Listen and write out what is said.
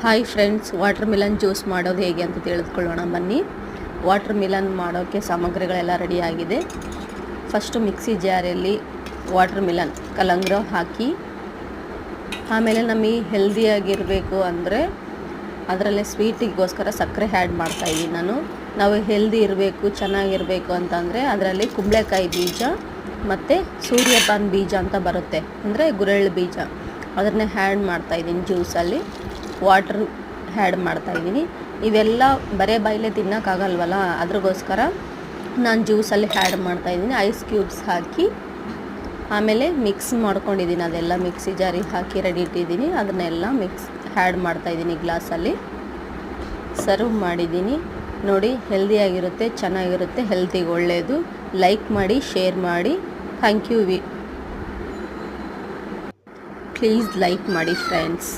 Hi friends, water Milan juice ಮಾಡೋದು ಹೇಗೆ ಅಂತ ತಿಳಿದುಕೊಳ್ಳೋಣ ಬನ್ನಿ. ವಾಟರ್ ಮಿಲನ್ ಮಾಡೋಕ್ಕೆ ಸಾಮಗ್ರಿಗಳೆಲ್ಲ ರೆಡಿಯಾಗಿದೆ. ಫಸ್ಟು ಮಿಕ್ಸಿ ಜಾರಲ್ಲಿ ವಾಟರ್ ಮಿಲನ್ ಕಲಂಗ್ರ ಹಾಕಿ, ಆಮೇಲೆ ನಮಗೆ ಹೆಲ್ದಿಯಾಗಿರಬೇಕು ಅಂದರೆ ಅದರಲ್ಲೇ ಸ್ವೀಟಿಗೋಸ್ಕರ ಸಕ್ಕರೆ ಆ್ಯಡ್ ಮಾಡ್ತಾಯಿದ್ದೀನಿ ನಾವು ಹೆಲ್ದಿ ಇರಬೇಕು, ಚೆನ್ನಾಗಿರಬೇಕು ಅಂತಂದರೆ ಅದರಲ್ಲಿ ಕುಂಬಳಕಾಯಿ ಬೀಜ ಮತ್ತು ಸೂರ್ಯಪಾನ ಬೀಜ ಅಂತ ಬರುತ್ತೆ, ಅಂದರೆ ಗುರೆಳ್ಳು ಬೀಜ, ಅದನ್ನೇ ಆ್ಯಡ್ ಮಾಡ್ತಾಯಿದ್ದೀನಿ. ಜ್ಯೂಸಲ್ಲಿ ವಾಟ್ರ್ ಆ್ಯಡ್ ಮಾಡ್ತಾಯಿದ್ದೀನಿ. ಇವೆಲ್ಲ ಬರೇ ಬಾಯಿಲೆ ತಿನ್ನೋಕ್ಕಾಗಲ್ವಲ್ಲ, ಅದ್ರಗೋಸ್ಕರ ನಾನು ಜ್ಯೂಸಲ್ಲಿ ಆ್ಯಡ್ ಮಾಡ್ತಾಯಿದ್ದೀನಿ. ಐಸ್ ಕ್ಯೂಬ್ಸ್ ಹಾಕಿ ಆಮೇಲೆ ಮಿಕ್ಸ್ ಮಾಡ್ಕೊಂಡಿದ್ದೀನಿ. ಅದೆಲ್ಲ ಮಿಕ್ಸಿ ಜಾರಿಗೆ ಹಾಕಿ ರೆಡಿ ಇಟ್ಟಿದ್ದೀನಿ. ಅದನ್ನೆಲ್ಲ ಆ್ಯಡ್ ಮಾಡ್ತಾಯಿದ್ದೀನಿ. ಗ್ಲಾಸಲ್ಲಿ ಸರ್ವ್ ಮಾಡಿದ್ದೀನಿ. ನೋಡಿ, ಹೆಲ್ದಿಯಾಗಿರುತ್ತೆ, ಚೆನ್ನಾಗಿರುತ್ತೆ, ಹೆಲ್ತಿಗೆ ಒಳ್ಳೆಯದು. ಲೈಕ್ ಮಾಡಿ, ಶೇರ್ ಮಾಡಿ. Thank you. ಪ್ಲೀಸ್ ಲೈಕ್ ಮಾಡಿ ಫ್ರೆಂಡ್ಸ್.